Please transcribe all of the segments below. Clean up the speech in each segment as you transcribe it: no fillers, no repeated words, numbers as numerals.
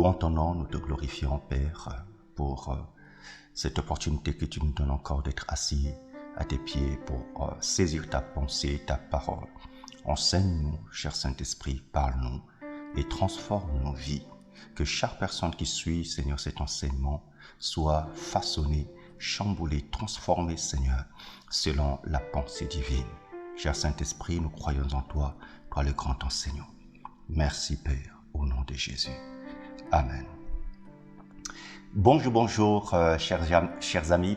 louons ton nom, nous te glorifions, Père, pour cette opportunité que tu nous donnes encore d'être assis à tes pieds pour saisir ta pensée, ta parole. Enseigne-nous, cher Saint-Esprit, parle-nous et transforme nos vies. Que chaque personne qui suit, Seigneur, cet enseignement soit façonnée, chamboulée, transformée, Seigneur, selon la pensée divine. Cher Saint-Esprit, nous croyons en toi, toi le grand enseignant. Merci, Père, au nom de Jésus. Amen. Bonjour, chers amis,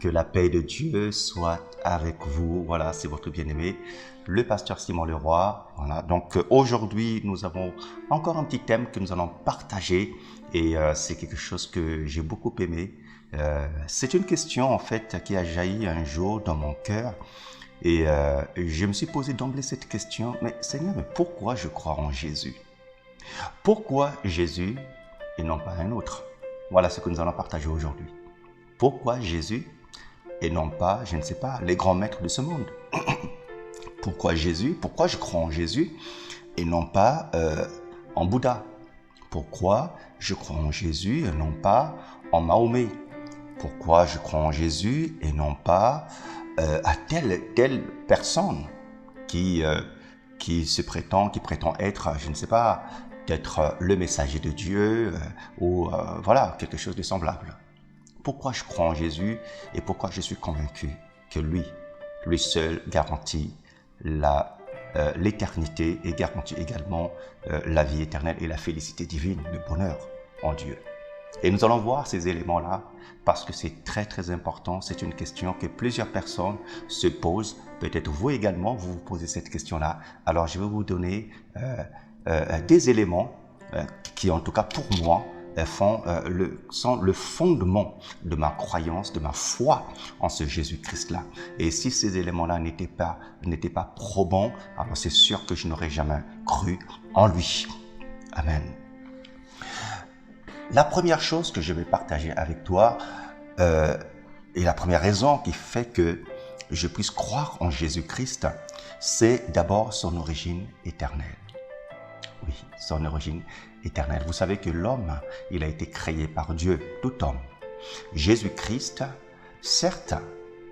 que la paix de Dieu soit avec vous. Voilà, c'est votre bien-aimé, le pasteur Simon Leroy. Voilà, donc aujourd'hui, nous avons encore un petit thème que nous allons partager et c'est quelque chose que j'ai beaucoup aimé. C'est une question en fait qui a jailli un jour dans mon cœur et je me suis posé d'emblée cette question, mais Seigneur, mais pourquoi je crois en Jésus? Pourquoi Jésus et non pas un autre? Voilà ce que nous allons partager aujourd'hui. Pourquoi Jésus et non pas, je ne sais pas, les grands maîtres de ce monde? Pourquoi Jésus? Pourquoi je crois en Jésus et non pas en Bouddha? Pourquoi je crois en Jésus et non pas en Mahomet? Pourquoi je crois en Jésus et non pas à telle personne qui prétend être, je ne sais pas, peut-être le messager de Dieu ou voilà, quelque chose de semblable. Pourquoi je crois en Jésus et pourquoi je suis convaincu que lui seul garantit l'éternité et garantit également la vie éternelle et la félicité divine, le bonheur en Dieu. Et nous allons voir ces éléments-là parce que c'est très très important. C'est une question que plusieurs personnes se posent. Peut-être vous également, vous vous posez cette question-là. Alors je vais vous donner des éléments qui, en tout cas pour moi, sont le fondement de ma croyance, de ma foi en ce Jésus-Christ-là. Et si ces éléments-là n'étaient pas probants, alors c'est sûr que je n'aurais jamais cru en lui. Amen. La première chose que je vais partager avec toi, et la première raison qui fait que je puisse croire en Jésus-Christ, c'est d'abord son origine éternelle. Oui, son origine éternelle. Vous savez que l'homme, il a été créé par Dieu, tout homme. Jésus-Christ, certes,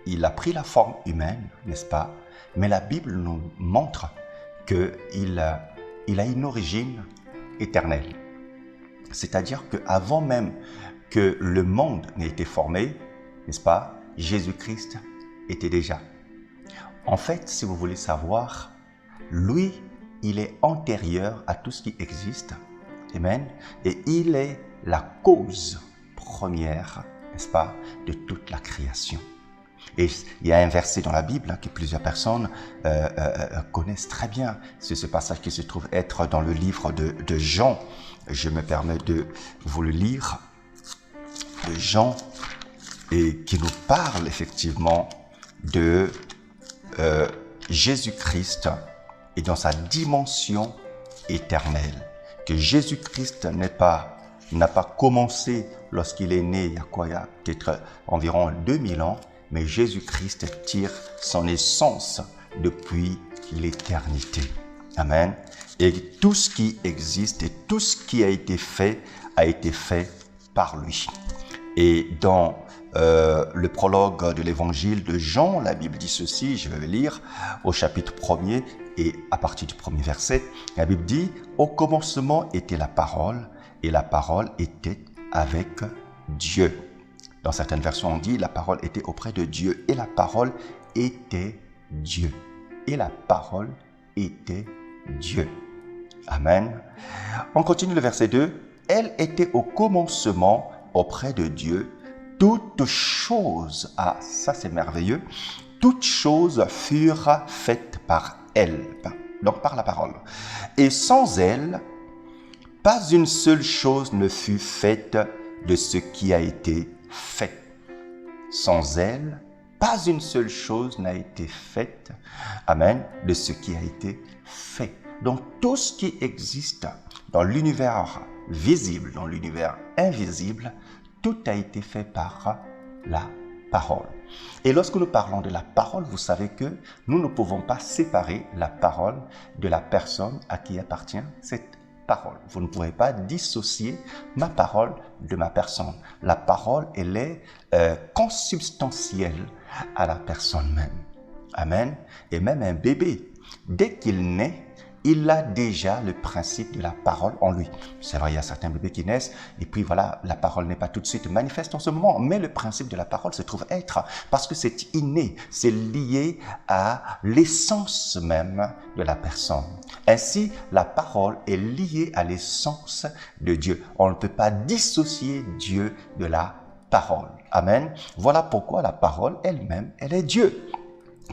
il a pris la forme humaine, n'est-ce pas? Mais la Bible nous montre qu'il a une origine éternelle. C'est-à-dire qu'avant même que le monde n'ait été formé, n'est-ce pas, Jésus-Christ était déjà. En fait, si vous voulez savoir, lui, il est antérieur à tout ce qui existe. Amen. Et il est la cause première, n'est-ce pas, de toute la création. Et il y a un verset dans la Bible que plusieurs personnes connaissent très bien. C'est ce passage qui se trouve être dans le livre de Jean. Je me permets de vous le lire. De Jean, et qui nous parle effectivement de Jésus-Christ et dans sa dimension éternelle. Que Jésus-Christ n'a pas commencé lorsqu'il est né, il y a peut-être environ 2000 ans, mais Jésus-Christ tire son essence depuis l'éternité. Amen. Et tout ce qui existe et tout ce qui a été fait par lui. Et dans le prologue de l'évangile de Jean, la Bible dit ceci, je vais le lire, au chapitre 1er et à partir du premier verset, la Bible dit « Au commencement était la parole, et la parole était avec Dieu. » Dans certaines versions, on dit « La parole était auprès de Dieu, et la parole était Dieu. » Et la parole était Dieu. Amen. On continue le verset 2. « Elle était au commencement auprès de Dieu. Toutes choses, ah ça c'est merveilleux, toutes choses furent faites par elle, donc par la parole. Et sans elle, pas une seule chose ne fut faite de ce qui a été fait. Sans elle, pas une seule chose n'a été faite, amen, de ce qui a été fait. Donc tout ce qui existe dans l'univers visible, dans l'univers invisible, tout a été fait par la parole. Et lorsque nous parlons de la parole, vous savez que nous ne pouvons pas séparer la parole de la personne à qui appartient cette parole. Vous ne pourrez pas dissocier ma parole de ma personne. La parole, elle est consubstantielle à la personne même. Amen. Et même un bébé, dès qu'il naît, il a déjà le principe de la parole en lui. C'est vrai, il y a certains bébés qui naissent et puis voilà, la parole n'est pas tout de suite manifeste en ce moment, mais le principe de la parole se trouve être, parce que c'est inné, c'est lié à l'essence même de la personne. Ainsi, la parole est liée à l'essence de Dieu. On ne peut pas dissocier Dieu de la parole. Amen. Voilà pourquoi la parole elle-même, elle est Dieu.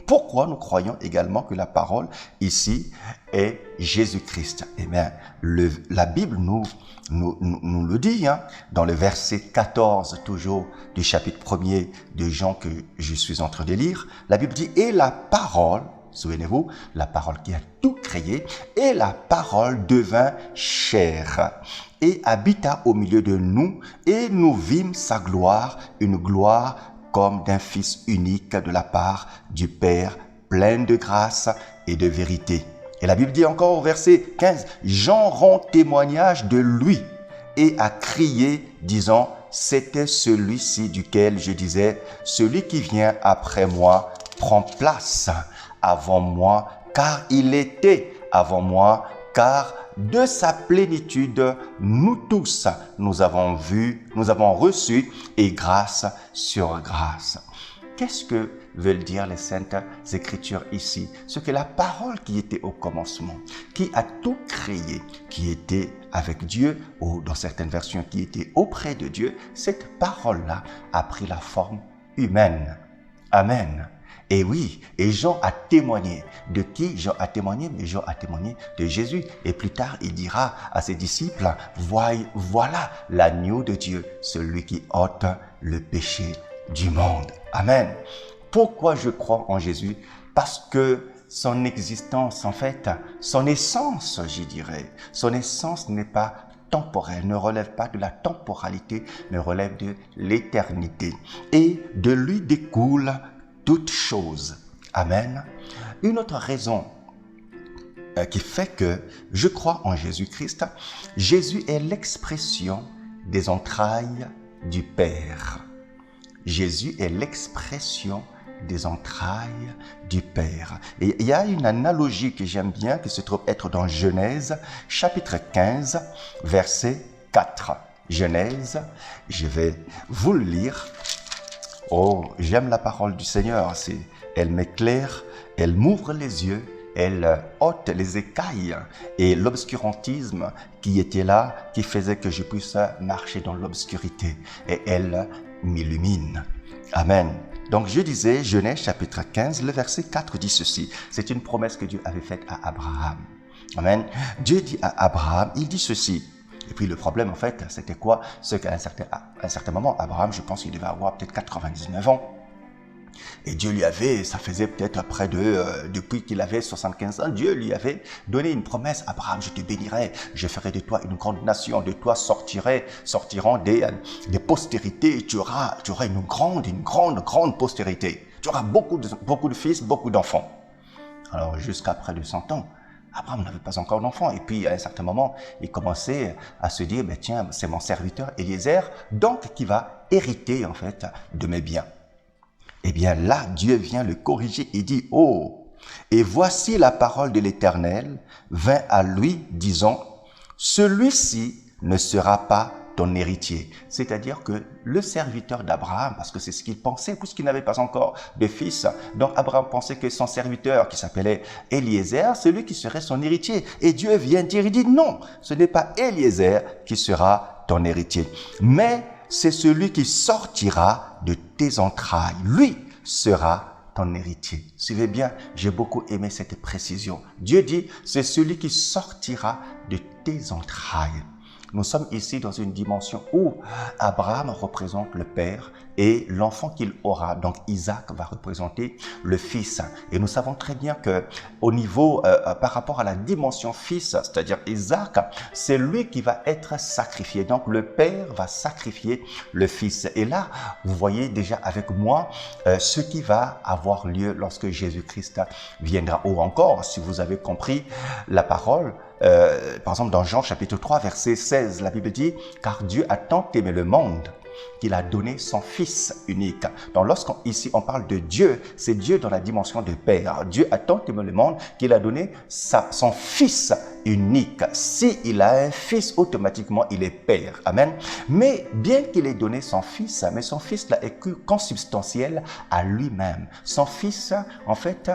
Pourquoi nous croyons également que la parole ici est Jésus-Christ? Eh bien, la Bible nous le dit, dans le verset 14 toujours du chapitre 1er de Jean que je suis en train de lire. La Bible dit « Et la parole », souvenez-vous, la parole qui a tout créé, « Et la parole devint chair et habita au milieu de nous, et nous vîmes sa gloire, une gloire comme d'un Fils unique de la part du Père, plein de grâce et de vérité. » Et la Bible dit encore au verset 15, « Jean rend témoignage de lui et a crié, disant, c'était celui-ci duquel je disais, celui qui vient après moi prend place avant moi, car il était avant moi, car de sa plénitude, nous tous, nous avons vu, nous avons reçu, et grâce sur grâce. » Qu'est-ce que veulent dire les Saintes Écritures ici? Ce que la parole qui était au commencement, qui a tout créé, qui était avec Dieu, ou dans certaines versions qui était auprès de Dieu, cette parole-là a pris la forme humaine. Amen. Et oui, et Jean a témoigné. De qui Jean a témoigné? Mais Jean a témoigné de Jésus. Et plus tard, il dira à ses disciples, voilà l'agneau de Dieu, celui qui ôte le péché du monde. Amen. Pourquoi je crois en Jésus? Parce que son existence, en fait, son essence, je dirais, son essence n'est pas temporelle, ne relève pas de la temporalité, mais relève de l'éternité. Et de lui découle toutes choses. Amen. Une autre raison qui fait que je crois en Jésus-Christ, Jésus est l'expression des entrailles du Père. Jésus est l'expression des entrailles du Père. Et il y a une analogie que j'aime bien, qui se trouve être dans Genèse, chapitre 15, verset 4. Genèse, je vais vous le lire. Oh, j'aime la parole du Seigneur. Elle m'éclaire, elle m'ouvre les yeux, elle ôte les écailles et l'obscurantisme qui était là, qui faisait que je puisse marcher dans l'obscurité. Et elle m'illumine. Amen. Donc je disais, Genèse chapitre 15, le verset 4 dit ceci. C'est une promesse que Dieu avait faite à Abraham. Amen. Dieu dit à Abraham, il dit ceci. Et puis le problème en fait, c'était quoi? C'est qu'à un certain moment, Abraham, je pense qu'il devait avoir peut-être 99 ans. Et Dieu lui avait, ça faisait peut-être près depuis qu'il avait 75 ans, Dieu lui avait donné une promesse. Abraham, je te bénirai, je ferai de toi une grande nation, de toi sortiront des postérités, tu auras une grande postérité. Tu auras beaucoup de fils, beaucoup d'enfants. Alors jusqu'à près de 100 ans, Abraham n'avait pas encore d'enfant. Et puis, à un certain moment, il commençait à se dire, tiens, c'est mon serviteur Eliezer, donc qui va hériter, en fait, de mes biens. Eh bien, là, Dieu vient le corriger et dit, oh, et voici la parole de l'Éternel vint à lui, disant, celui-ci ne sera pas ton héritier. C'est-à-dire que le serviteur d'Abraham, parce que c'est ce qu'il pensait, puisqu'il n'avait pas encore de fils, donc Abraham pensait que son serviteur, qui s'appelait Eliezer, c'est lui qui serait son héritier. Et Dieu vient dire, il dit, non, ce n'est pas Eliezer qui sera ton héritier, mais c'est celui qui sortira de tes entrailles. Lui sera ton héritier. Suivez bien, j'ai beaucoup aimé cette précision. Dieu dit, c'est celui qui sortira de tes entrailles. Nous sommes ici dans une dimension où Abraham représente le Père et l'enfant qu'il aura, donc Isaac, va représenter le Fils. Et nous savons très bien que au niveau, par rapport à la dimension Fils, c'est-à-dire Isaac, c'est lui qui va être sacrifié. Donc le Père va sacrifier le Fils. Et là, vous voyez déjà avec moi ce qui va avoir lieu lorsque Jésus-Christ viendra. Ou encore, si vous avez compris la parole, par exemple dans Jean chapitre 3, verset 16, la Bible dit « Car Dieu a tant aimé le monde qu'il a donné son Fils unique. » Donc lorsqu'ici on parle de Dieu, c'est Dieu dans la dimension de Père. Dieu a tant aimé le monde qu'il a donné son Fils unique. S'il a un Fils, automatiquement il est Père. Amen. Mais bien qu'il ait donné son Fils, mais son Fils là est consubstantiel à lui-même. Son Fils, en fait,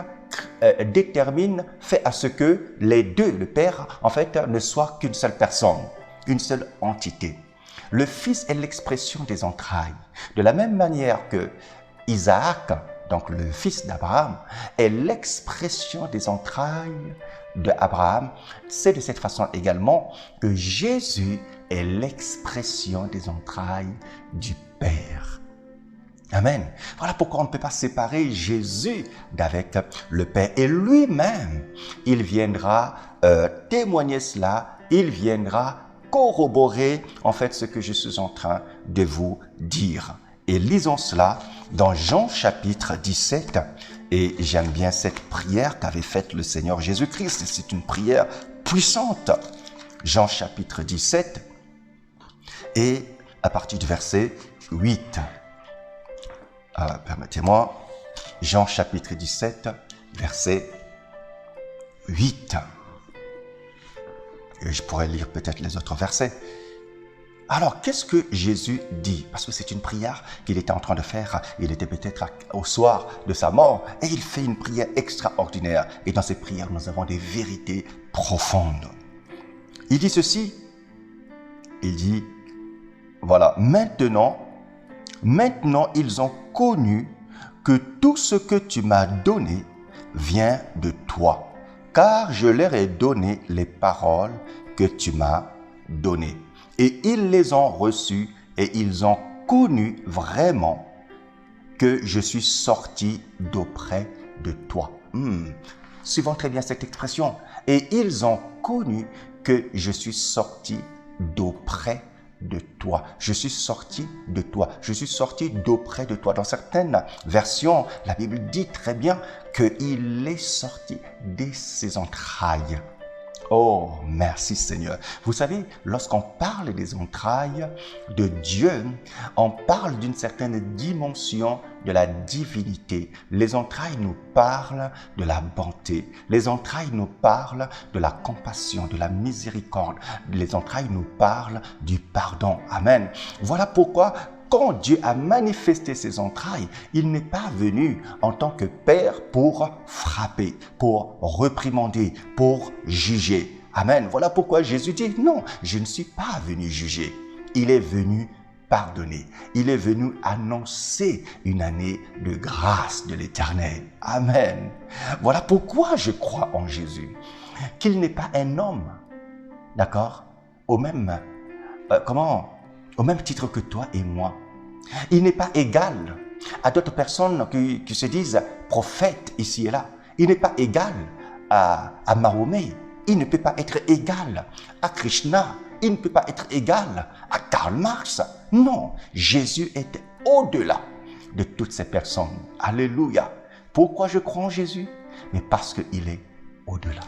fait à ce que les deux, le Père, en fait, ne soient qu'une seule personne, une seule entité. Le Fils est l'expression des entrailles. De la même manière que Isaac, donc le fils d'Abraham, est l'expression des entrailles d'Abraham, c'est de cette façon également que Jésus est l'expression des entrailles du Père. Amen. Voilà pourquoi on ne peut pas séparer Jésus d'avec le Père. Et lui-même, il viendra témoigner cela, il viendra corroborer en fait ce que je suis en train de vous dire. Et lisons cela dans Jean chapitre 17. Et j'aime bien cette prière qu'avait faite le Seigneur Jésus-Christ. C'est une prière puissante. Jean chapitre 17 et à partir du verset 8. Permettez-moi, Jean chapitre 17, verset 8. Et je pourrais lire peut-être les autres versets. Alors, qu'est-ce que Jésus dit? Parce que c'est une prière qu'il était en train de faire. Il était peut-être au soir de sa mort et il fait une prière extraordinaire. Et dans cette prière, nous avons des vérités profondes. Il dit ceci. Il dit, voilà, maintenant, ils ont connu que tout ce que tu m'as donné vient de toi. Car je leur ai donné les paroles que tu m'as données. Et ils les ont reçues et ils ont connu vraiment que je suis sorti d'auprès de toi. Suivons très bien cette expression. Et ils ont connu que je suis sorti d'auprès de toi. Je suis sorti de toi. Je suis sorti d'auprès de toi. Dans certaines versions, la Bible dit très bien qu'il est sorti de ses entrailles. Oh, merci Seigneur. Vous savez, lorsqu'on parle des entrailles de Dieu, on parle d'une certaine dimension de la divinité. Les entrailles nous parlent de la bonté. Les entrailles nous parlent de la compassion, de la miséricorde. Les entrailles nous parlent du pardon. Amen. Voilà pourquoi quand Dieu a manifesté ses entrailles, il n'est pas venu en tant que Père pour frapper, pour réprimander, pour juger. Amen. Voilà pourquoi Jésus dit, non, je ne suis pas venu juger. Il est venu pardonner. Il est venu annoncer une année de grâce de l'Éternel. Amen. Voilà pourquoi je crois en Jésus. Qu'il n'est pas un homme, d'accord, au même titre que toi et moi. Il n'est pas égal à d'autres personnes qui se disent prophètes ici et là. Il n'est pas égal à Mahomet. Il ne peut pas être égal à Krishna. Il ne peut pas être égal à Karl Marx. Non, Jésus est au-delà de toutes ces personnes. Alléluia. Pourquoi je crois en Jésus? Mais parce qu'il est au-delà.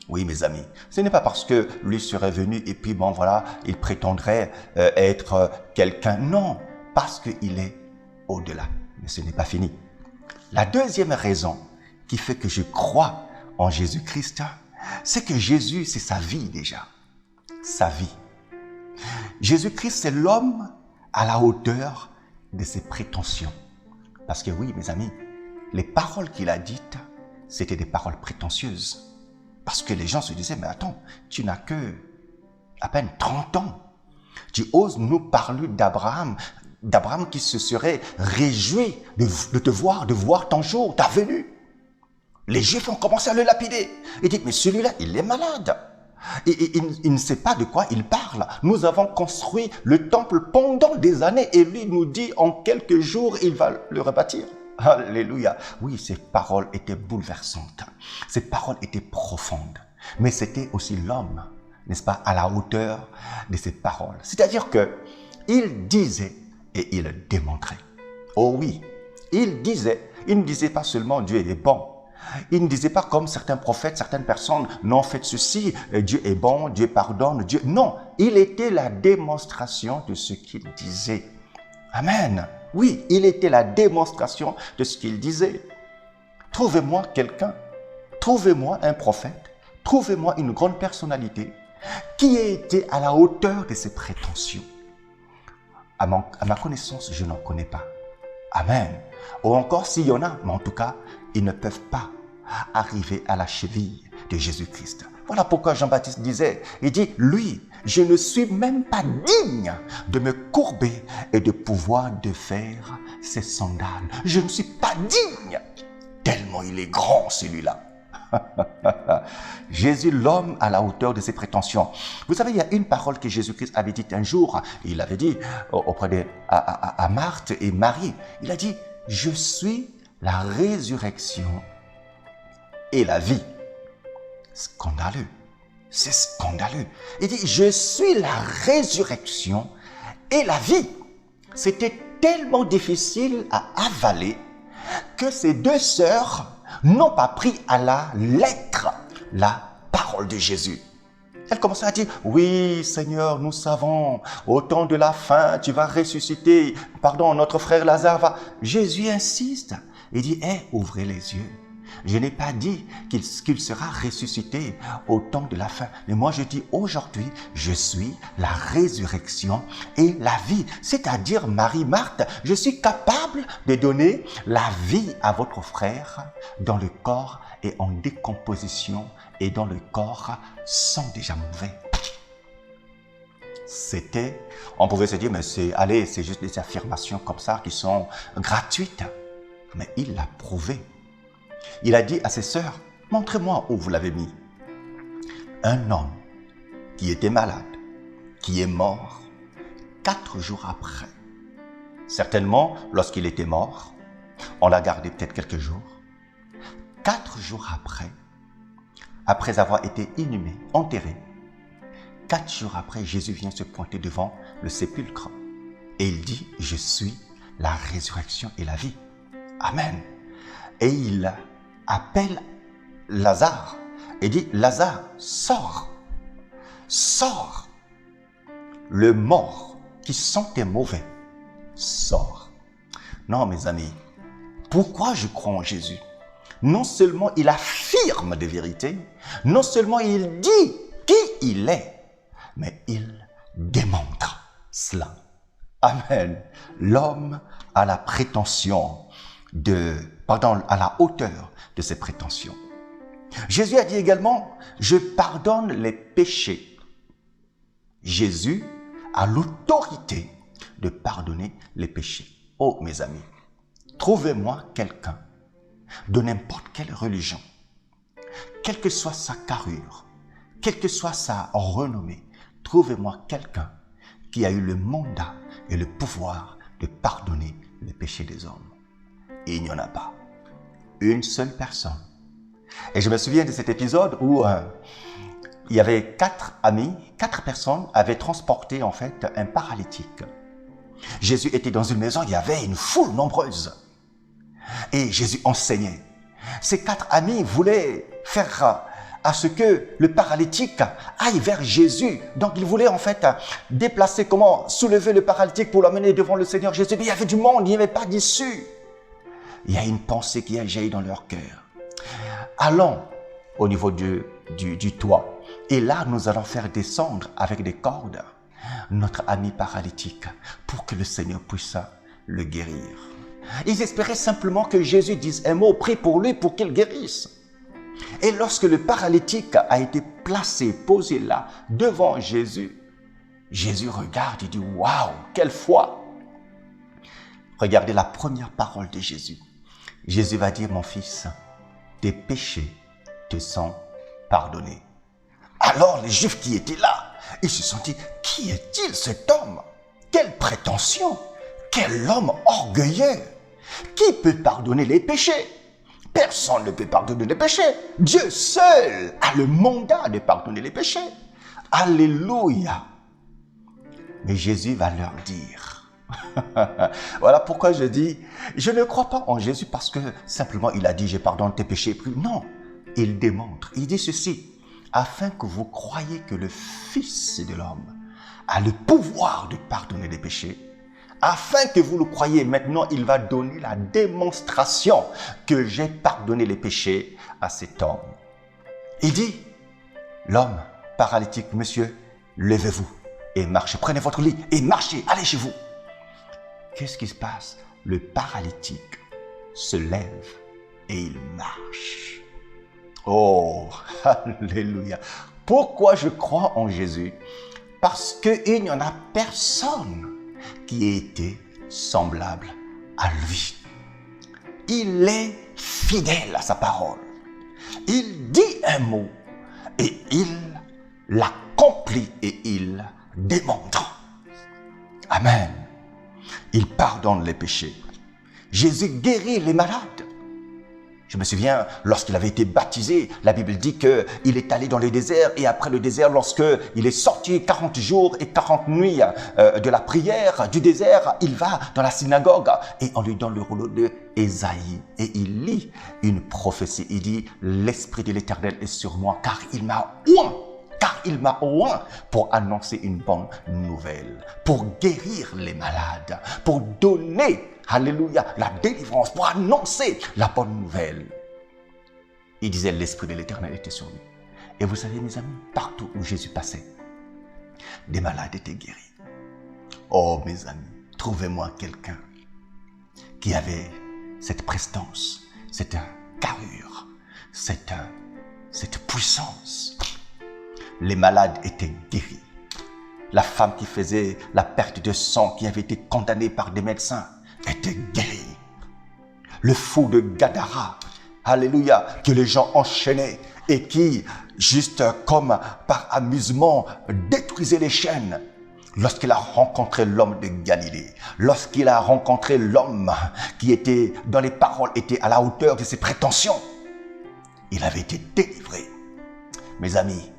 Oui, mes amis, ce n'est pas parce que lui serait venu et puis bon voilà, il prétendrait être quelqu'un. Non, parce qu'il est au-delà. Mais ce n'est pas fini. La deuxième raison qui fait que je crois en Jésus-Christ, c'est que Jésus, c'est sa vie déjà. Sa vie. Jésus-Christ, c'est l'homme à la hauteur de ses prétentions. Parce que oui, mes amis, les paroles qu'il a dites, c'était des paroles prétentieuses. Parce que les gens se disaient, mais attends, tu n'as que à peine 30 ans. Tu oses nous parler d'Abraham qui se serait réjoui de te voir, de voir ton jour, ta venue. Les Juifs ont commencé à le lapider. Ils disent, mais celui-là, il est malade. Et il ne sait pas de quoi il parle. Nous avons construit le temple pendant des années et lui nous dit, en quelques jours, il va le rebâtir. Alléluia. Oui, ces paroles étaient bouleversantes. Ces paroles étaient profondes. Mais c'était aussi l'homme, n'est-ce pas, à la hauteur de ces paroles. C'est-à-dire que il disait et il démontrait. Oh oui, il ne disait pas seulement Dieu est bon, Il ne disait pas comme certains prophètes, certaines personnes, non, faites ceci, Dieu est bon, Dieu pardonne, Dieu... Non, il était la démonstration de ce qu'il disait. Amen. Oui, il était la démonstration de ce qu'il disait. Trouvez-moi quelqu'un, trouvez-moi un prophète, trouvez-moi une grande personnalité qui ait été à la hauteur de ses prétentions. À ma connaissance, je n'en connais pas. Amen. Ou encore s'il y en a, mais en tout cas, ils ne peuvent pas arriver à la cheville de Jésus-Christ. Voilà pourquoi Jean-Baptiste disait, il dit, lui, je ne suis même pas digne de me courber et de pouvoir défaire ses sandales. Je ne suis pas digne, tellement il est grand celui-là. Jésus, l'homme à la hauteur de ses prétentions. Vous savez, il y a une parole que Jésus-Christ avait dite un jour. Il avait dit auprès à Marthe et Marie, il a dit, je suis la résurrection et la vie. Scandaleux. C'est scandaleux. Il dit, je suis la résurrection et la vie. C'était tellement difficile à avaler que ces deux sœurs n'ont pas pris à la lettre la parole de Jésus. Elles commençaient à dire, oui Seigneur, nous savons, au temps de la fin, tu vas ressusciter. Pardon, notre frère Lazare va... Jésus insiste. Il dit, ouvrez les yeux. Je n'ai pas dit qu'il sera ressuscité au temps de la fin. Mais moi, je dis aujourd'hui, je suis la résurrection et la vie. C'est-à-dire, Marie-Marthe, je suis capable de donner la vie à votre frère dans le corps et en décomposition et dans le corps sans déjà mauvais. On pouvait se dire, mais c'est juste des affirmations comme ça qui sont gratuites. Mais il l'a prouvé. Il a dit à ses sœurs, montrez-moi où vous l'avez mis. Un homme qui était malade, qui est mort 4 jours après. Certainement, lorsqu'il était mort, on l'a gardé peut-être quelques jours. 4 jours après avoir été inhumé, enterré, 4 jours après, Jésus vient se pointer devant le sépulcre. Et il dit, je suis la résurrection et la vie. Amen. Et il appelle Lazare et dit, Lazare, sors, sors. Le mort qui sentait mauvais, sort. Non, mes amis, pourquoi je crois en Jésus? Non seulement il affirme des vérités, non seulement il dit qui il est, mais il démontre cela. Amen. L'homme a la prétention à la hauteur de ses prétentions. Jésus a dit également, je pardonne les péchés. Jésus a l'autorité de pardonner les péchés. Oh, mes amis, trouvez-moi quelqu'un de n'importe quelle religion, quelle que soit sa carrure, quelle que soit sa renommée, trouvez-moi quelqu'un qui a eu le mandat et le pouvoir de pardonner les péchés des hommes. Et il n'y en a pas. Une seule personne. Et je me souviens de cet épisode où il y avait 4 amis, 4 personnes avaient transporté en fait un paralytique. Jésus était dans une maison, il y avait une foule nombreuse. Et Jésus enseignait. Ces 4 amis voulaient faire à ce que le paralytique aille vers Jésus. Donc ils voulaient en fait déplacer, soulever le paralytique pour l'amener devant le Seigneur Jésus. Mais il y avait du monde, il n'y avait pas d'issue. Il y a une pensée qui a jailli dans leur cœur. Allons au niveau du toit. Et là, nous allons faire descendre avec des cordes notre ami paralytique pour que le Seigneur puisse le guérir. Ils espéraient simplement que Jésus dise un mot, prie pour lui pour qu'il guérisse. Et lorsque le paralytique a été posé là, devant Jésus, Jésus regarde et dit, waouh, quelle foi! Regardez la première parole de Jésus. Jésus va dire, mon fils, tes péchés te sont pardonnés. Alors les Juifs qui étaient là, ils se sont dit, qui est-il cet homme? Quelle prétention! Quel homme orgueilleux! Qui peut pardonner les péchés? Personne ne peut pardonner les péchés. Dieu seul a le mandat de pardonner les péchés. Alléluia! Mais Jésus va leur dire, Voilà pourquoi je dis, je ne crois pas en Jésus parce que simplement il a dit, je pardonne tes péchés. Non, il démontre, il dit ceci, afin que vous croyiez que le Fils de l'homme a le pouvoir de pardonner les péchés, afin que vous le croyiez. Maintenant, il va donner la démonstration que j'ai pardonné les péchés à cet homme. Il dit, l'homme paralytique, monsieur, levez-vous et marchez. Prenez votre lit et marchez, allez chez vous. Qu'est-ce qui se passe? Le paralytique se lève et il marche. Oh, alléluia. Pourquoi je crois en Jésus? Parce qu'il n'y en a personne qui ait été semblable à lui. Il est fidèle à sa parole. Il dit un mot et il l'accomplit et il démontre. Amen. Il pardonne les péchés. Jésus guérit les malades. Je me souviens, lorsqu'il avait été baptisé, la Bible dit qu'il est allé dans le désert et après le désert, lorsqu'il est sorti 40 jours et 40 nuits de la prière du désert, il va dans la synagogue et on lui donne le rouleau de Ésaïe et il lit une prophétie. Il dit, l'Esprit de l'Éternel est sur moi car il m'a oint pour annoncer une bonne nouvelle, pour guérir les malades, pour donner, alléluia, la délivrance, pour annoncer la bonne nouvelle. Il disait, l'Esprit de l'Éternel était sur lui. Et vous savez, mes amis, partout où Jésus passait, des malades étaient guéris. Oh, mes amis, trouvez-moi quelqu'un qui avait cette prestance, cette carrure, cette puissance. Les malades étaient guéris. La femme qui faisait la perte de sang, qui avait été condamnée par des médecins, était guérie. Le fou de Gadara, alléluia, que les gens enchaînaient et qui, juste comme par amusement, détruisait les chaînes. Lorsqu'il a rencontré l'homme de Galilée, lorsqu'il a rencontré l'homme qui était, dans les paroles, était à la hauteur de ses prétentions, il avait été délivré. Mes amis,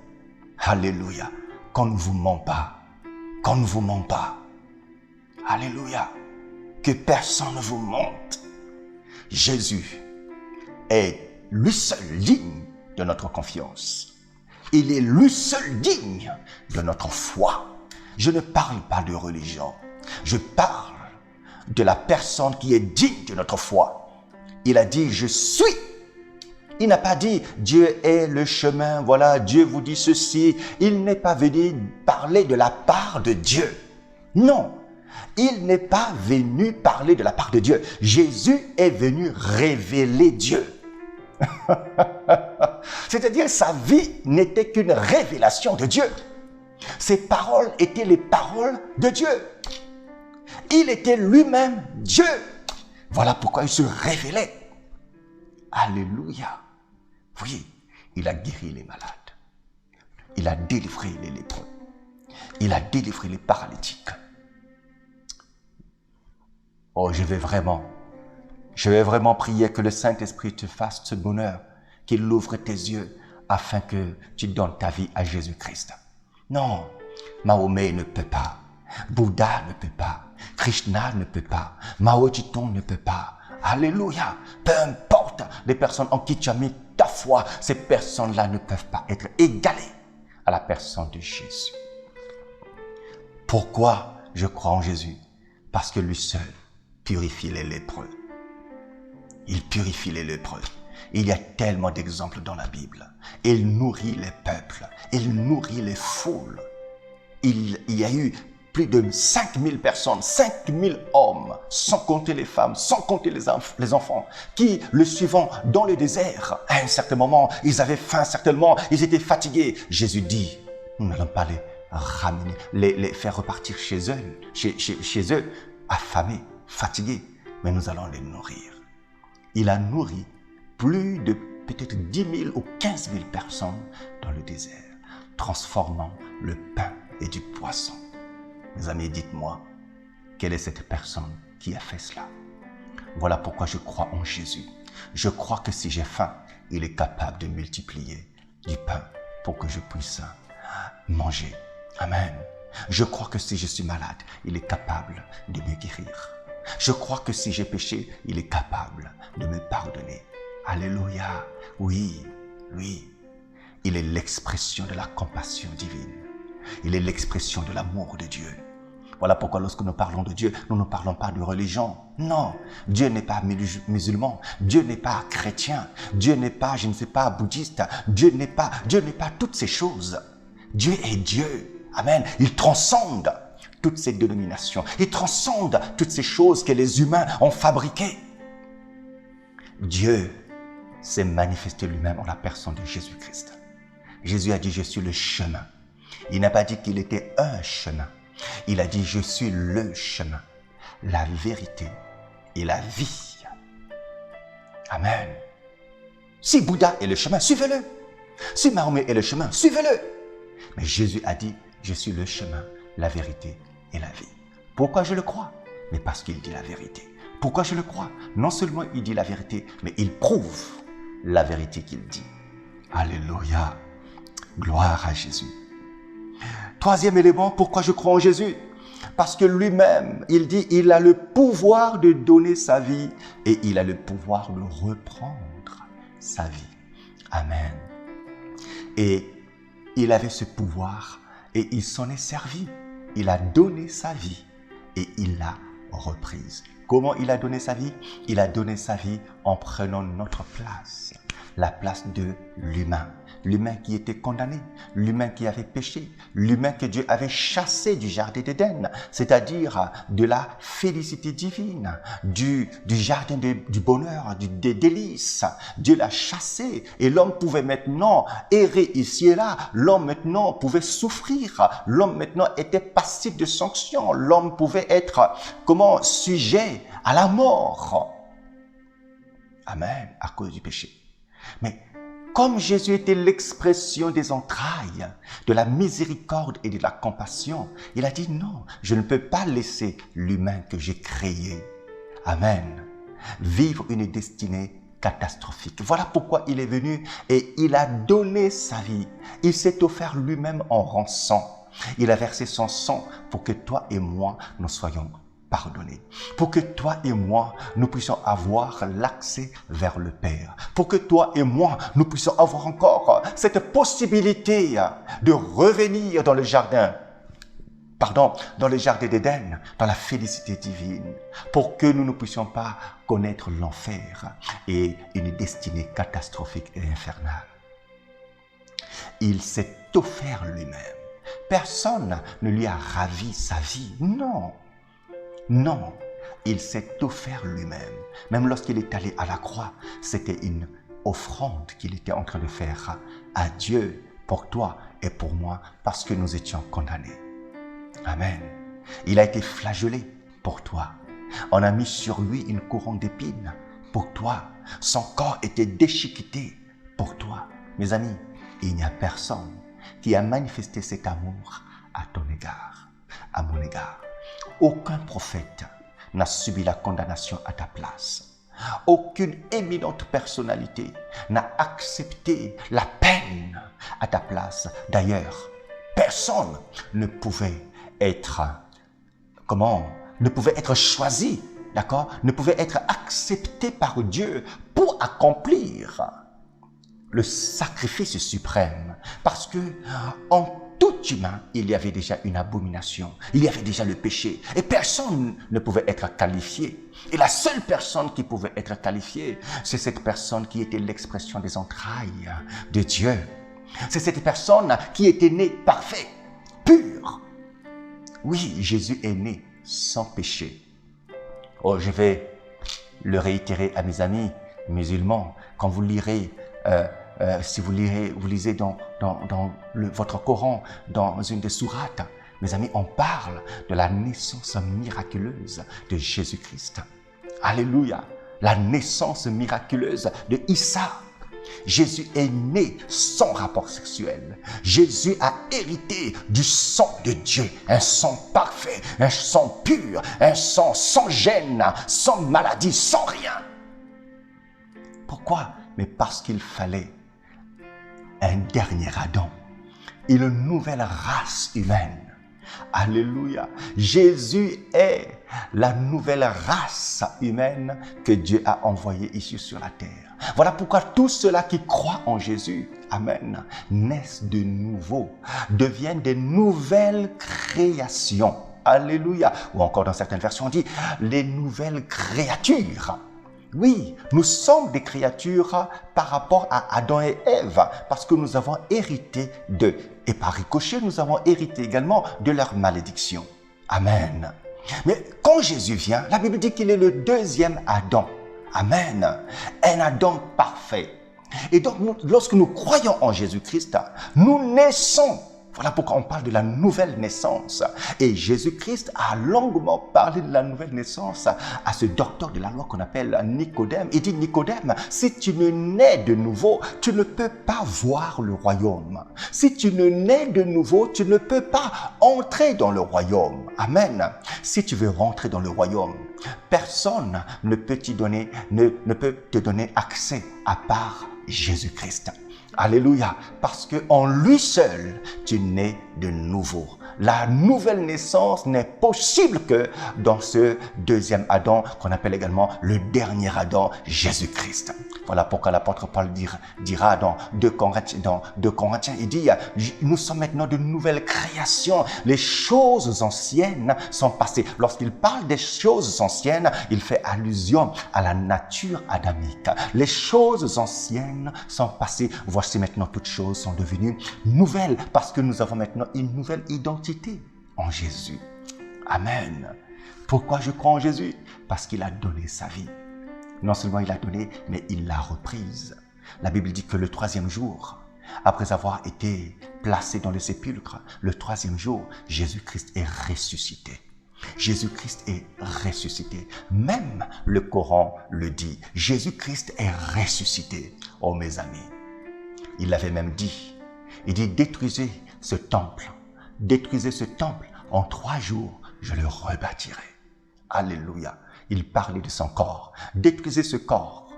alléluia, qu'on ne vous ment pas, qu'on ne vous ment pas. Alléluia, que personne ne vous mente. Jésus est lui seul digne de notre confiance. Il est lui seul digne de notre foi. Je ne parle pas de religion, je parle de la personne qui est digne de notre foi. Il a dit, je suis. Il n'a pas dit, Dieu est le chemin, voilà, Dieu vous dit ceci. Il n'est pas venu parler de la part de Dieu. Non, il n'est pas venu parler de la part de Dieu. Jésus est venu révéler Dieu. C'est-à-dire, sa vie n'était qu'une révélation de Dieu. Ses paroles étaient les paroles de Dieu. Il était lui-même Dieu. Voilà pourquoi il se révélait. Alléluia. Oui, il a guéri les malades. Il a délivré les lépreux. Il a délivré les paralytiques. Oh, je vais vraiment prier que le Saint-Esprit te fasse ce bonheur, qu'il ouvre tes yeux afin que tu donnes ta vie à Jésus-Christ. Non, Mahomet ne peut pas, Bouddha ne peut pas, Krishna ne peut pas, Mao Zedong ne peut pas. Alléluia, peu importe les personnes en qui tu as mis ta foi, ces personnes-là ne peuvent pas être égalées à la personne de Jésus. Pourquoi je crois en Jésus? Parce que lui seul purifie les lépreux. Il purifie les lépreux. Il y a tellement d'exemples dans la Bible. Il nourrit les peuples. Il nourrit les foules. Il y a eu plus de 5000 personnes, 5000 hommes, sans compter les femmes, sans compter les enfants, qui le suivant dans le désert. À un certain moment, ils avaient faim certainement, ils étaient fatigués. Jésus dit, nous n'allons pas les ramener, les faire repartir chez eux, affamés, fatigués, mais nous allons les nourrir. Il a nourri plus de peut-être 10 000 ou 15 000 personnes dans le désert, transformant le pain et du poisson. Mes amis, dites-moi, quelle est cette personne qui a fait cela? Voilà pourquoi je crois en Jésus. Je crois que si j'ai faim, il est capable de multiplier du pain pour que je puisse manger. Amen. Je crois que si je suis malade, il est capable de me guérir. Je crois que si j'ai péché, il est capable de me pardonner. Alléluia. Oui, oui. Il est l'expression de la compassion divine. Il est l'expression de l'amour de Dieu. Voilà pourquoi lorsque nous parlons de Dieu, nous ne parlons pas de religion. Non, Dieu n'est pas musulman, Dieu n'est pas chrétien, Dieu n'est pas, je ne sais pas, bouddhiste, Dieu n'est pas toutes ces choses. Dieu est Dieu. Amen. Il transcende toutes ces dénominations. Il transcende toutes ces choses que les humains ont fabriquées. Dieu s'est manifesté lui-même en la personne de Jésus-Christ. Jésus a dit, je suis le chemin. Il n'a pas dit qu'il était un chemin. Il a dit, je suis le chemin, la vérité et la vie. Amen. Si Bouddha est le chemin, suivez-le. Si Mahomet est le chemin, suivez-le. Mais Jésus a dit, je suis le chemin, la vérité et la vie. Pourquoi je le crois? Mais parce qu'il dit la vérité. Pourquoi je le crois? Non seulement il dit la vérité, mais il prouve la vérité qu'il dit. Alléluia. Gloire à Jésus. Troisième élément, pourquoi je crois en Jésus? Parce que lui-même, il dit, il a le pouvoir de donner sa vie et il a le pouvoir de reprendre sa vie. Amen. Et il avait ce pouvoir et il s'en est servi. Il a donné sa vie et il l'a reprise. Comment il a donné sa vie? Il a donné sa vie en prenant notre place, la place de l'humain. L'humain qui était condamné, l'humain qui avait péché, l'humain que Dieu avait chassé du jardin d'Éden, c'est-à-dire de la félicité divine, du jardin du bonheur, des délices. Dieu l'a chassé et l'homme pouvait maintenant errer ici et là. L'homme maintenant pouvait souffrir. L'homme maintenant était passif de sanctions. L'homme pouvait être, sujet à la mort. Amen, à cause du péché. Mais comme Jésus était l'expression des entrailles, de la miséricorde et de la compassion, il a dit non, je ne peux pas laisser l'humain que j'ai créé, amen, vivre une destinée catastrophique. Voilà pourquoi il est venu et il a donné sa vie. Il s'est offert lui-même en rançon. Il a versé son sang pour que toi et moi, nous soyons pardonner, pour que toi et moi, nous puissions avoir l'accès vers le Père, pour que toi et moi, nous puissions avoir encore cette possibilité de revenir dans le jardin, dans le jardin d'Éden, dans la félicité divine, pour que nous ne puissions pas connaître l'enfer et une destinée catastrophique et infernale. Il s'est offert lui-même. Personne ne lui a ravi sa vie, non. Non, il s'est offert lui-même. Même lorsqu'il est allé à la croix, c'était une offrande qu'il était en train de faire à Dieu pour toi et pour moi parce que nous étions condamnés. Amen. Il a été flagellé pour toi. On a mis sur lui une couronne d'épines pour toi. Son corps était déchiqueté pour toi. Mes amis, il n'y a personne qui a manifesté cet amour à ton égard, à mon égard. Aucun prophète n'a subi la condamnation à ta place. Aucune éminente personnalité n'a accepté la peine à ta place. D'ailleurs, personne ne pouvait être, ne pouvait être choisi, d'accord? Ne pouvait être accepté par Dieu pour accomplir le sacrifice suprême. Parce que en tout humain, il y avait déjà une abomination, il y avait déjà le péché et personne ne pouvait être qualifié. Et la seule personne qui pouvait être qualifiée, c'est cette personne qui était l'expression des entrailles de Dieu. C'est cette personne qui était née parfaite, pure. Oui, Jésus est né sans péché. Oh, je vais le réitérer à mes amis musulmans. Quand vous lirez si vous lisez dans votre Coran, dans une des sourates, mes amis, on parle de la naissance miraculeuse de Jésus-Christ. Alléluia! La naissance miraculeuse de Issa. Jésus est né sans rapport sexuel. Jésus a hérité du sang de Dieu, un sang parfait, un sang pur, un sang sans gêne, sans maladie, sans rien. Pourquoi? Mais parce qu'il fallait un dernier Adam, une nouvelle race humaine. Alléluia. Jésus est la nouvelle race humaine que Dieu a envoyée ici sur la terre. Voilà pourquoi tous ceux-là qui croient en Jésus, amen, naissent de nouveau, deviennent des nouvelles créations. Alléluia. Ou encore dans certaines versions, on dit les nouvelles créatures. Oui, nous sommes des créatures par rapport à Adam et Ève, parce que nous avons hérité d'eux. Et par ricochet, nous avons hérité également de leur malédiction. Amen. Mais quand Jésus vient, la Bible dit qu'il est le deuxième Adam. Amen. Un Adam parfait. Et donc, lorsque nous croyons en Jésus-Christ, nous naissons. Voilà pourquoi on parle de la nouvelle naissance. Et Jésus-Christ a longuement parlé de la nouvelle naissance à ce docteur de la loi qu'on appelle Nicodème. Il dit, Nicodème, si tu ne nais de nouveau, tu ne peux pas voir le royaume. Si tu ne nais de nouveau, tu ne peux pas entrer dans le royaume. Amen. Si tu veux rentrer dans le royaume, personne ne peut te donner accès à part Jésus-Christ. Alléluia, parce que en lui seul, tu nais de nouveau. La nouvelle naissance n'est possible que dans ce deuxième Adam, qu'on appelle également le dernier Adam, Jésus-Christ. Voilà pourquoi l'apôtre Paul dira dans 2 Corinthiens, il dit, nous sommes maintenant de nouvelles créations. Les choses anciennes sont passées. Lorsqu'il parle des choses anciennes, il fait allusion à la nature adamique. Les choses anciennes sont passées. Voici maintenant toutes choses sont devenues nouvelles parce que nous avons maintenant une nouvelle identité en Jésus. Amen. Pourquoi je crois en Jésus? Parce qu'il a donné sa vie. Non seulement il a donné, mais il l'a reprise. La Bible dit que le 3e jour, après avoir été placé dans le sépulcre, le 3e jour, Jésus-Christ est ressuscité. Jésus-Christ est ressuscité. Même le Coran le dit. Jésus-Christ est ressuscité. Oh mes amis, il l'avait même dit. Il dit, détruisez ce temple. Détruisez ce temple. En 3 jours, je le rebâtirai. Alléluia. Il parlait de son corps. Détruisez ce corps.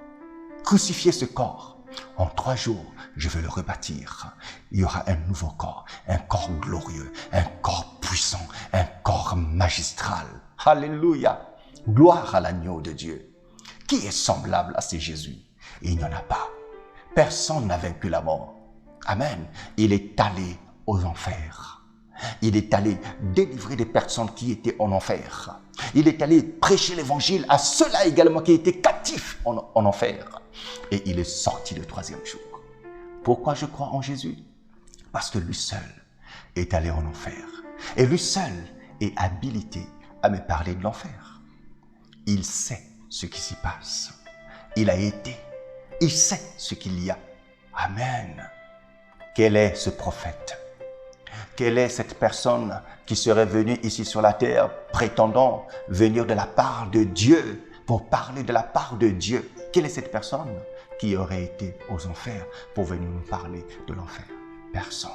Crucifiez ce corps. En 3 jours, je vais le rebâtir. Il y aura un nouveau corps. Un corps glorieux. Un corps puissant. Un corps magistral. Alléluia. Gloire à l'agneau de Dieu. Qui est semblable à ce Jésus? Il n'y en a pas. Personne n'a vaincu la mort. Amen. Il est allé aux enfers. Il est allé délivrer des personnes qui étaient en enfer. Il est allé prêcher l'évangile à ceux-là également qui étaient captifs en enfer. Et il est sorti le 3e jour. Pourquoi je crois en Jésus? Parce que lui seul est allé en enfer. Et lui seul est habilité à me parler de l'enfer. Il sait ce qui s'y passe. Il a été. Il sait ce qu'il y a. Amen. Quel est ce prophète? Quelle est cette personne qui serait venue ici sur la terre prétendant venir de la part de Dieu pour parler de la part de Dieu? Quelle est cette personne qui aurait été aux enfers pour venir nous parler de l'enfer? Personne.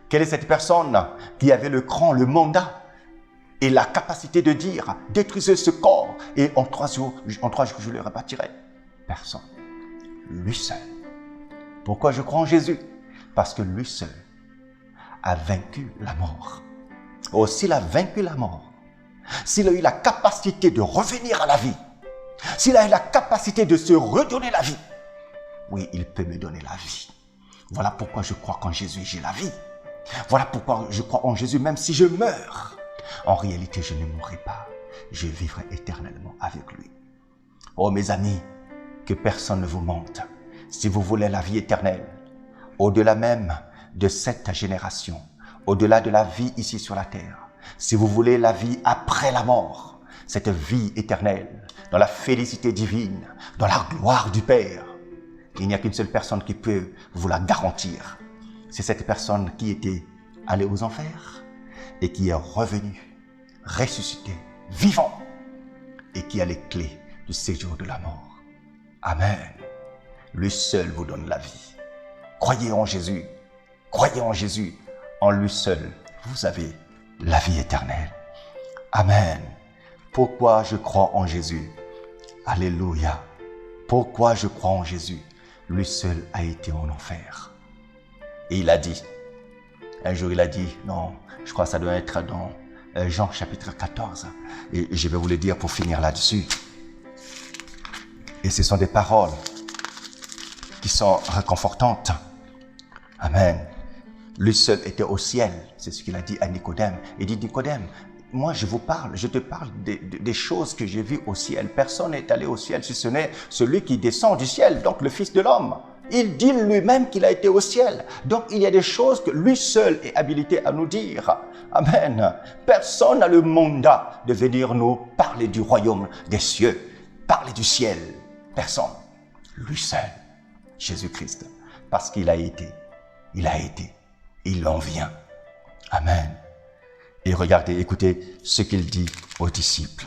Quelle est cette personne qui avait le cran, le mandat et la capacité de dire détruisez ce corps et en 3 jours je le rebâtirai? Personne. Lui seul. Pourquoi je crois en Jésus? Parce que lui seul a vaincu la mort. Oh, s'il a vaincu la mort, s'il a eu la capacité de revenir à la vie, s'il a eu la capacité de se redonner la vie, oui, il peut me donner la vie. Voilà pourquoi je crois qu'en Jésus, j'ai la vie. Voilà pourquoi je crois en Jésus, même si je meurs. En réalité, je ne mourrai pas. Je vivrai éternellement avec lui. Oh, mes amis, que personne ne vous mente. Si vous voulez la vie éternelle, au-delà même de cette génération, au-delà de la vie ici sur la terre, si vous voulez la vie après la mort, cette vie éternelle, dans la félicité divine, dans la gloire du Père, il n'y a qu'une seule personne qui peut vous la garantir. C'est cette personne qui était allée aux enfers et qui est revenue, ressuscitée, vivant, et qui a les clés du séjour de la mort. Amen. Lui seul vous donne la vie. Croyez en Jésus. Croyez en Jésus. En lui seul, vous avez la vie éternelle. Amen. Pourquoi je crois en Jésus? Alléluia. Pourquoi je crois en Jésus? Lui seul a été en enfer. Et il a dit, un jour il a dit, non, Je crois que ça doit être dans Jean chapitre 14. Et je vais vous le dire pour finir là-dessus. Et ce sont des paroles qui sont réconfortantes. Amen. Lui seul était au ciel. C'est ce qu'il a dit à Nicodème. Il dit, Nicodème, moi je te parle des choses que j'ai vues au ciel. Personne n'est allé au ciel si ce n'est celui qui descend du ciel, donc le Fils de l'homme. Il dit lui-même qu'il a été au ciel. Donc il y a des choses que lui seul est habilité à nous dire. Amen. Personne n'a le mandat de venir nous parler du royaume des cieux, parler du ciel. Personne. Lui seul, Jésus-Christ. Parce qu'il a été, il en vient. Amen. Et regardez, écoutez ce qu'il dit aux disciples.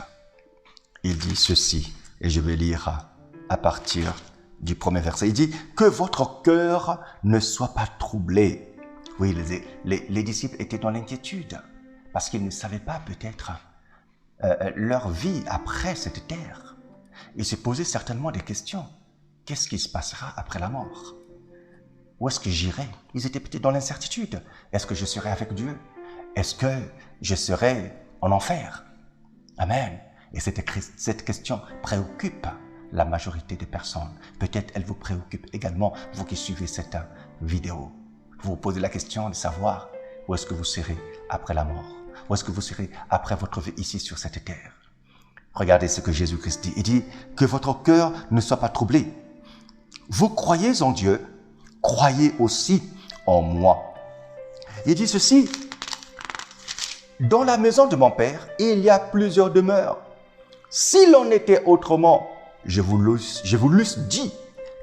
Il dit ceci, et je vais lire à partir du premier verset. Il dit que votre cœur ne soit pas troublé. Oui, les disciples étaient dans l'inquiétude parce qu'ils ne savaient pas peut-être leur vie après cette terre. Ils se posaient certainement des questions. Qu'est-ce qui se passera après la mort? Où est-ce que j'irai? Ils étaient peut-être dans l'incertitude. Est-ce que je serai avec Dieu? Est-ce que je serai en enfer? Amen. Et cette question préoccupe la majorité des personnes. Peut-être elle vous préoccupe également, vous qui suivez cette vidéo. Vous vous posez la question de savoir où est-ce que vous serez après la mort. Où est-ce que vous serez après votre vie ici sur cette terre. Regardez ce que Jésus-Christ dit. Il dit que votre cœur ne soit pas troublé. Vous croyez en Dieu, croyez aussi en moi. Il dit ceci. Dans la maison de mon Père, il y a plusieurs demeures. S'il en était autrement, je vous l'eusse dit,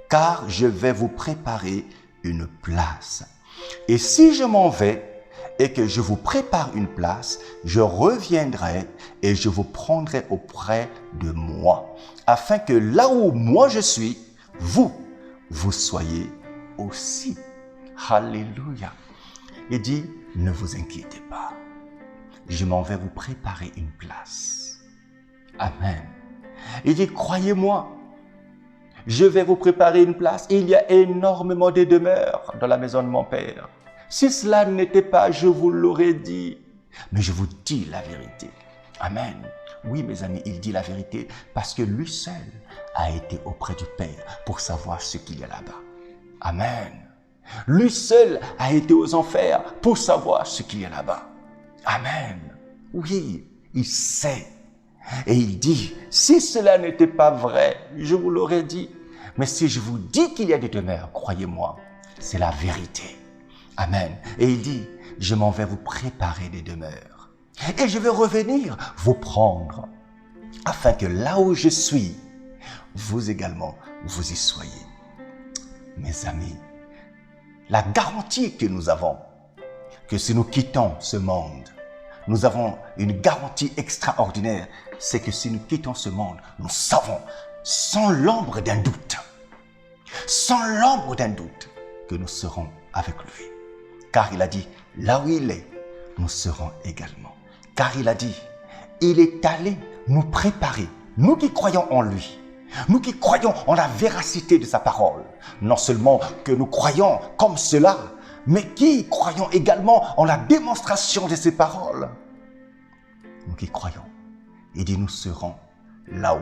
car je vais vous préparer une place. Et si je m'en vais et que je vous prépare une place, je reviendrai et je vous prendrai auprès de moi, afin que là où moi je suis, vous soyez aussi. Alléluia. Il dit, ne vous inquiétez pas. Je m'en vais vous préparer une place. Amen. Il dit, croyez-moi, je vais vous préparer une place. Il y a énormément de demeures dans la maison de mon Père. Si cela n'était pas, je vous l'aurais dit. Mais je vous dis la vérité. Amen. Oui, mes amis, il dit la vérité parce que lui seul a été auprès du Père pour savoir ce qu'il y a là-bas. Amen. Lui seul a été aux enfers pour savoir ce qu'il y a là-bas. Amen. Oui, il sait. Et il dit, si cela n'était pas vrai, je vous l'aurais dit. Mais si je vous dis qu'il y a des demeures, croyez-moi, c'est la vérité. Amen. Et il dit, je m'en vais vous préparer des demeures. Et je vais revenir vous prendre, afin que là où je suis, vous également, vous y soyez. Mes amis, la garantie que nous avons, que si nous quittons ce monde, nous avons une garantie extraordinaire, c'est que si nous quittons ce monde, nous savons, sans l'ombre d'un doute, que nous serons avec lui. Car il a dit, là où il est, nous serons également. Car il a dit, il est allé nous préparer, nous qui croyons en lui, nous qui croyons en la véracité de sa parole. Non seulement que nous croyons comme cela, mais qui croyons également en la démonstration de ses paroles. Nous qui croyons. Il dit, nous serons là où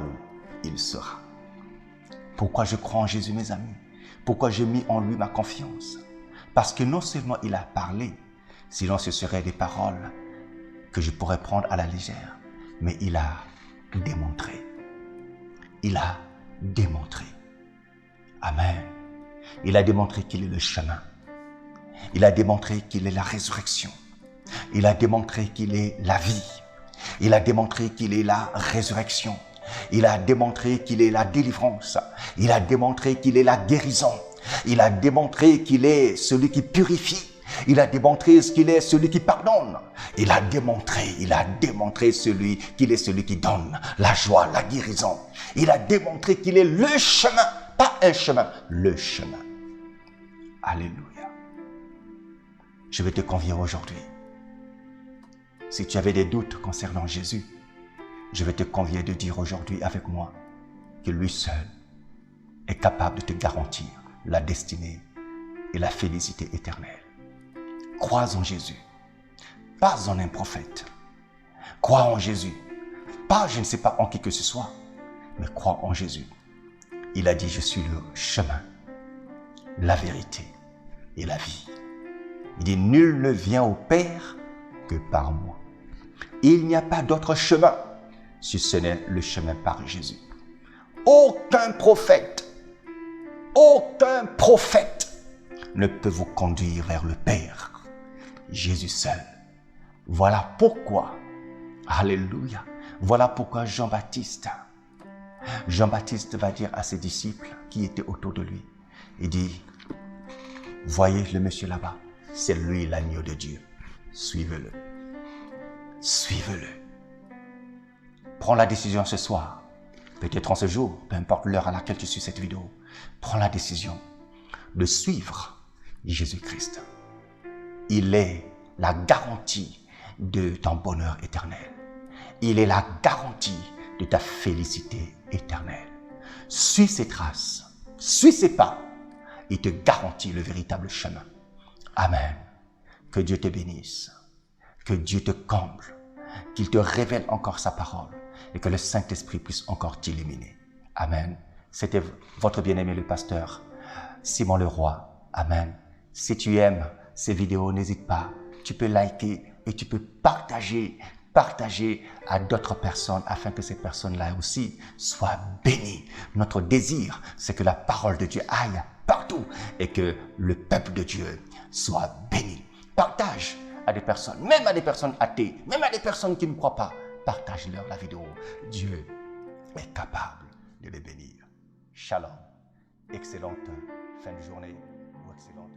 il sera. Pourquoi je crois en Jésus, mes amis? Pourquoi j'ai mis en lui ma confiance? Parce que non seulement il a parlé, sinon ce seraient des paroles que je pourrais prendre à la légère, mais il a démontré. Il a démontré. Amen. Il a démontré qu'il est le chemin. Il a démontré qu'il est la résurrection. Il a démontré qu'il est la vie. Il a démontré qu'il est la résurrection. Il a démontré qu'il est la délivrance. Il a démontré qu'il est la guérison. Il a démontré qu'il est celui qui purifie. Il a démontré qu'il est celui qui pardonne. Il a démontré qu'il est celui qui donne la joie, la guérison. Il a démontré qu'il est le chemin, pas un chemin, le chemin. Alléluia. Je vais te convier aujourd'hui. Si tu avais des doutes concernant Jésus, je vais te convier de dire aujourd'hui avec moi que lui seul est capable de te garantir la destinée et la félicité éternelle. Crois en Jésus. pas en un prophète. Crois en Jésus. Pas je ne sais pas en qui que ce soit, mais crois en Jésus. Il a dit, je suis le chemin, la vérité et la vie. Il dit, nul ne vient au Père que par moi. Il n'y a pas d'autre chemin si ce n'est le chemin par Jésus. Aucun prophète ne peut vous conduire vers le Père. Jésus seul. Voilà pourquoi, alléluia, voilà pourquoi Jean-Baptiste va dire à ses disciples qui étaient autour de lui, il dit, voyez le monsieur là-bas, c'est lui l'agneau de Dieu, suivez-le. Suivez-le. Prends la décision ce soir, peut-être en ce jour, peu importe l'heure à laquelle tu suis cette vidéo, prends la décision de suivre Jésus-Christ. Il est la garantie de ton bonheur éternel. Il est la garantie de ta félicité éternelle. Suis ses traces, suis ses pas. Il te garantit le véritable chemin. Amen. Que Dieu te bénisse. Que Dieu te comble. Qu'il te révèle encore sa parole. Et que le Saint-Esprit puisse encore t'illuminer. Amen. C'était votre bien-aimé le pasteur Simon Leroy. Amen. Si tu aimes ces vidéos, n'hésite pas. Tu peux liker et tu peux partager à d'autres personnes afin que ces personnes-là aussi soient bénies. Notre désir, c'est que la parole de Dieu aille partout et que le peuple de Dieu soit béni. Partage à des personnes, même à des personnes athées, même à des personnes qui ne croient pas. Partage-leur la vidéo. Dieu est capable de les bénir. Shalom. Excellente fin de journée ou excellente